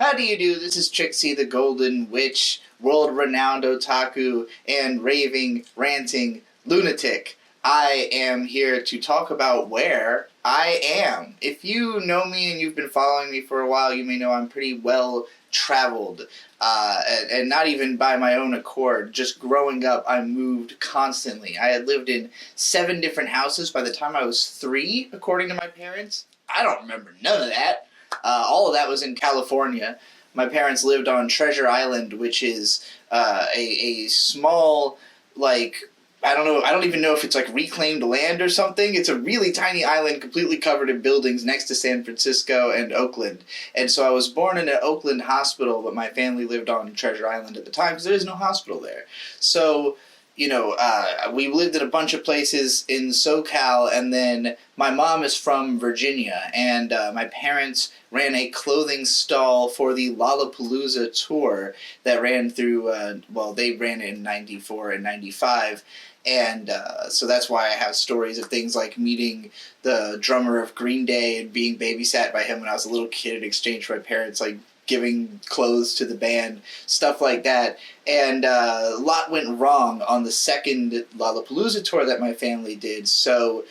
How do you do? This is Trixie the Golden Witch, world-renowned otaku, and raving, ranting lunatic. I am here to talk about where I am. If you know me and you've been following me for a while, you may know I'm pretty well traveled, and not even by my own accord. Just growing up, I moved constantly. I had lived in 7 different houses by the time I was 3, according to my parents. I don't remember none of that. All of that was in California. My parents lived on Treasure Island, which is a small, like, I don't know, I don't even know if it's like reclaimed land or something. It's a really tiny island completely covered in buildings next to San Francisco and Oakland. And so I was born in an Oakland hospital, but my family lived on Treasure Island at the time because there is no hospital there. So, we lived in a bunch of places in SoCal, and then my mom is from Virginia, and my parents ran a clothing stall for the Lollapalooza tour that ran through, they ran it in 94 and 95, and so that's why I have stories of things like meeting the drummer of Green Day and being babysat by him when I was a little kid in exchange for my parents, like, giving clothes to the band, stuff like that. And a lot went wrong on the second Lollapalooza tour that my family did. So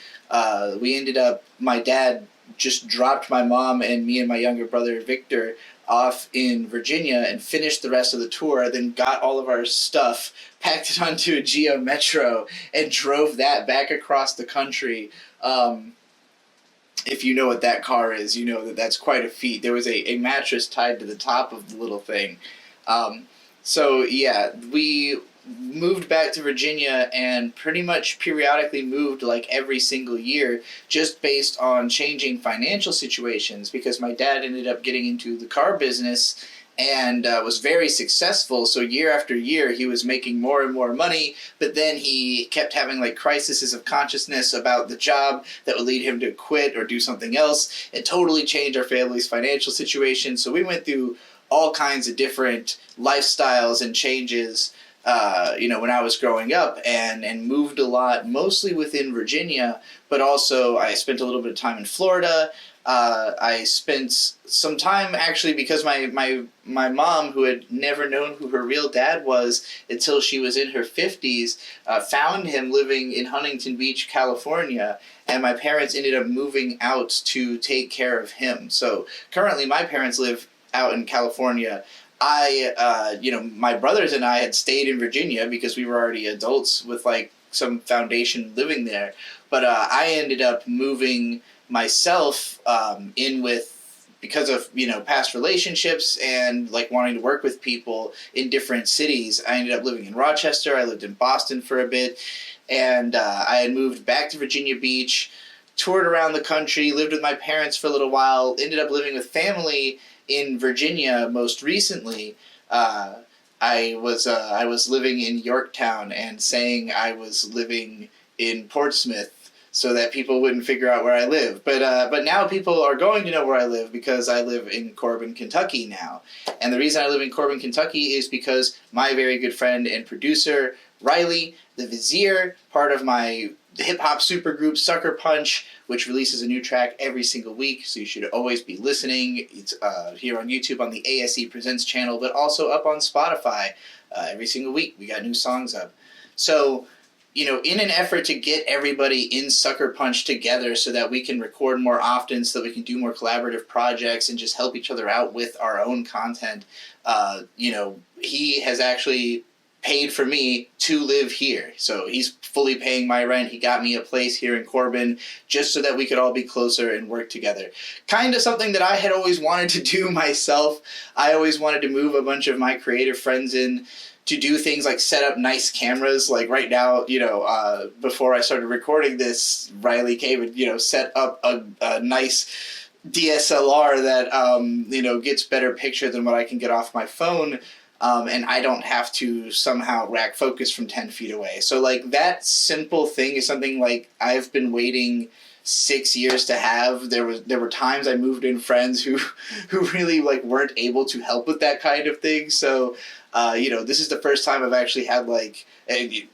we ended up, my dad just dropped my mom and me and my younger brother Victor off in Virginia and finished the rest of the tour, then got all of our stuff, packed it onto a Geo Metro, and drove that back across the country. If you know what that car is, you know that that's quite a feat. There was a mattress tied to the top of the little thing. We moved back to Virginia and pretty much periodically moved like every single year just based on changing financial situations, because my dad ended up getting into the car business and was very successful. So year after year, he was making more and more money, but then he kept having like crises of consciousness about the job that would lead him to quit or do something else. It totally changed our family's financial situation. So we went through all kinds of different lifestyles and changes, when I was growing up, and moved a lot, mostly within Virginia, but also I spent a little bit of time in Florida. I spent some time, actually, because my mom, who had never known who her real dad was until she was in her 50s, found him living in Huntington Beach, California, and my parents ended up moving out to take care of him. So currently my parents live out in California. My brothers and I had stayed in Virginia because we were already adults with like some foundation living there, but I ended up moving myself because of past relationships and like wanting to work with people in different cities. I ended up living in Rochester. I lived in Boston for a bit, and I had moved back to Virginia Beach, toured around the country, lived with my parents for a little while, ended up living with family in Virginia most recently. I was living in Yorktown and saying I was living in Portsmouth so that people wouldn't figure out where I live. But now people are going to know where I live because I live in Corbin, Kentucky now. And the reason I live in Corbin, Kentucky is because my very good friend and producer, Riley, the Vizier, part of my hip-hop supergroup Sucker Punch, which releases a new track every single week, so you should always be listening. It's here on YouTube on the ASE Presents channel, but also up on Spotify every single week. We got new songs up. So, in an effort to get everybody in Sucker Punch together so that we can record more often, so that we can do more collaborative projects and just help each other out with our own content, he has actually paid for me to live here. So he's fully paying my rent. He got me a place here in Corbin just so that we could all be closer and work together. Kind of something that I had always wanted to do myself. I always wanted to move a bunch of my creative friends in to do things like set up nice cameras. Like right now, before I started recording this, Riley came and, set up a nice DSLR that, gets better picture than what I can get off my phone. And I don't have to somehow rack focus from 10 feet away. So, like, that simple thing is something, like, I've been waiting 6 years to have. There were times I moved in friends who really like weren't able to help with that kind of thing. So this is the first time I've actually had like,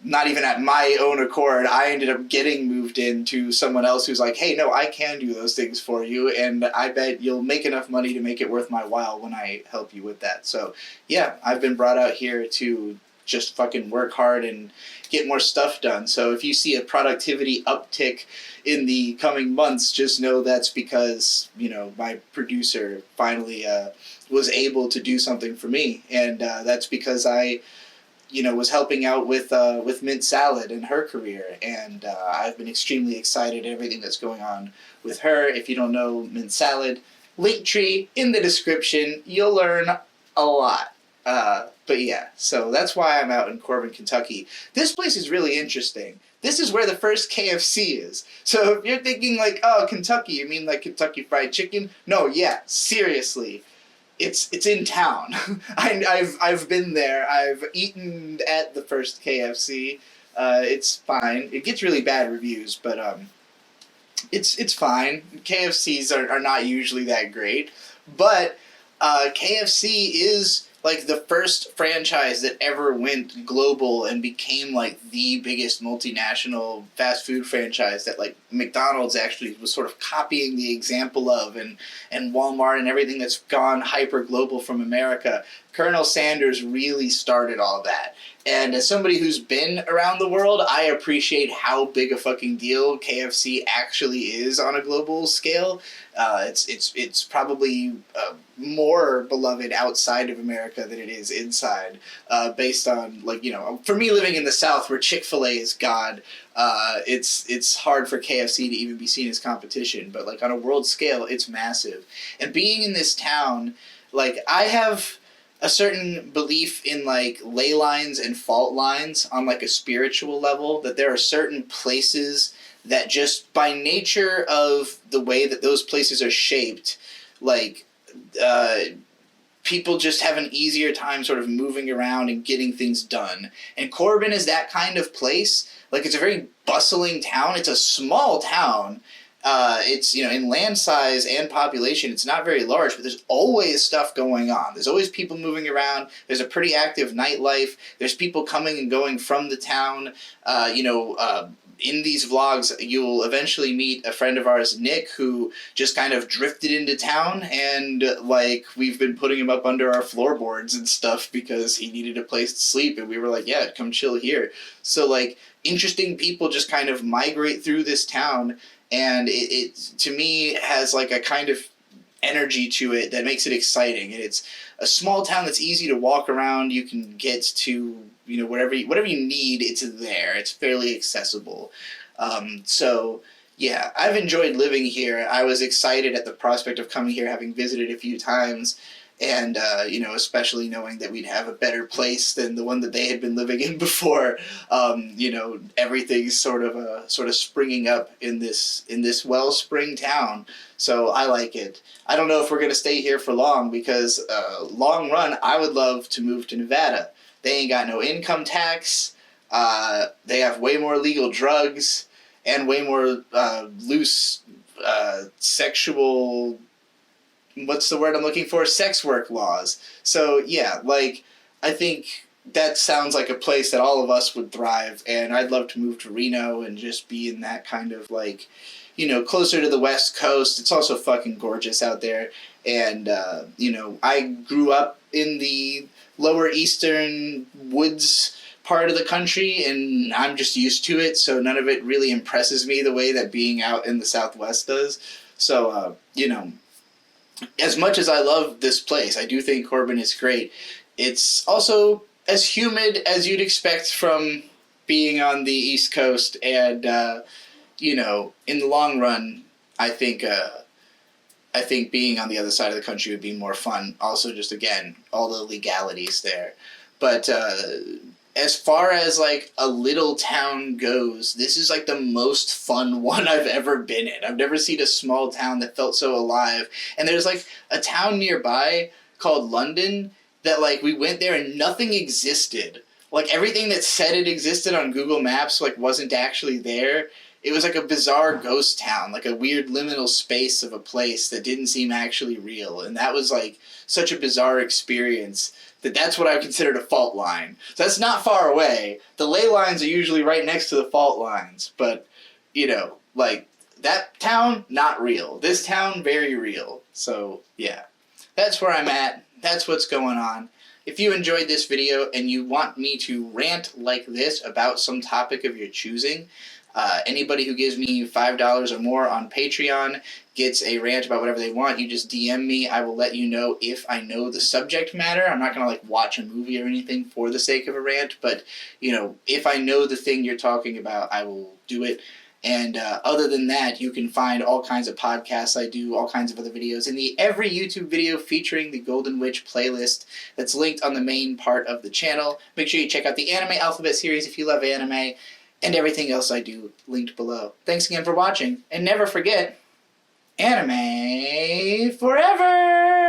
not even at my own accord, I ended up getting moved into someone else who's like, hey, no, I can do those things for you, and I bet you'll make enough money to make it worth my while when I help you with that. So yeah, I've been brought out here to just fucking work hard and get more stuff done. So if you see a productivity uptick in the coming months, just know that's because, my producer finally was able to do something for me. And that's because I was helping out with Mint Salad and her career. And I've been extremely excited at everything that's going on with her. If you don't know Mint Salad, Linktree in the description, you'll learn a lot. But yeah, so that's why I'm out in Corbin, Kentucky. This place is really interesting. This is where the first KFC is. So if you're thinking like, oh, Kentucky, you mean like Kentucky Fried Chicken? No, yeah, seriously. It's in town. I've been there. I've eaten at the first KFC. It's fine. It gets really bad reviews, but it's fine. KFCs are not usually that great, but KFC is like the first franchise that ever went global and became like the biggest multinational fast food franchise that like McDonald's actually was sort of copying the example of, and Walmart and everything that's gone hyper global from America. Colonel Sanders really started all that. And as somebody who's been around the world, I appreciate how big a fucking deal KFC actually is on a global scale. It's probably more beloved outside of America than it is inside, based on for me living in the South where Chick-fil-A is God. It's hard for KFC to even be seen as competition, but like on a world scale, it's massive. And being in this town, like I have a certain belief in like ley lines and fault lines on like a spiritual level, that there are certain places that just by nature of the way that those places are shaped, like people just have an easier time sort of moving around and getting things done. And Corbin is that kind of place. Like it's a very bustling town. It's a small town. It's, in land size and population, it's not very large, but there's always stuff going on. There's always people moving around. There's a pretty active nightlife. There's people coming and going from the town. In these vlogs, you'll eventually meet a friend of ours, Nick, who just kind of drifted into town, and like we've been putting him up under our floorboards and stuff because he needed a place to sleep, and we were like, yeah, come chill here. So like interesting people just kind of migrate through this town. And it to me has like a kind of energy to it that makes it exciting. And it's a small town that's easy to walk around. You can get to whatever you need. It's there. It's fairly accessible. So yeah, I've enjoyed living here. I was excited at the prospect of coming here, having visited a few times. And, especially knowing that we'd have a better place than the one that they had been living in before. Everything's sort of springing up in this wellspring town. So I like it. I don't know if we're going to stay here for long because, long run, I would love to move to Nevada. They ain't got no income tax. They have way more legal drugs and way more loose sexual... what's the word I'm looking for? Sex work laws. So yeah, like I think that sounds like a place that all of us would thrive, and I'd love to move to Reno and just be in that kind of like, closer to the West Coast. It's also fucking gorgeous out there, and I grew up in the lower eastern woods part of the country, and I'm just used to it, so none of it really impresses me the way that being out in the Southwest does. So as much as I love this place, I do think Corbin is great. It's also as humid as you'd expect from being on the East Coast, and in the long run, I think being on the other side of the country would be more fun. Also, just again, all the legalities there. But as far as like a little town goes, this is like the most fun one I've ever been in. I've never seen a small town that felt so alive. And there's like a town nearby called London that like we went there and nothing existed. Like everything that said it existed on Google Maps like wasn't actually there. it was like a bizarre ghost town, like a weird liminal space of a place that didn't seem actually real. And that was like such a bizarre experience that's what I would consider a fault line. So that's not far away. The ley lines are usually right next to the fault lines. But, you know, like, that town, not real. This town, very real. So, yeah. That's where I'm at. That's what's going on. If you enjoyed this video and you want me to rant like this about some topic of your choosing, anybody who gives me $5 or more on Patreon gets a rant about whatever they want. You just DM me. I will let you know if I know the subject matter. I'm not going to, like, watch a movie or anything for the sake of a rant, but, you know, if I know the thing you're talking about, I will do it. And other than that, you can find all kinds of podcasts I do, all kinds of other videos, and every YouTube video featuring the Golden Witch playlist that's linked on the main part of the channel. Make sure you check out the Anime Alphabet series if you love anime, and everything else I do linked below. Thanks again for watching, and never forget, anime forever!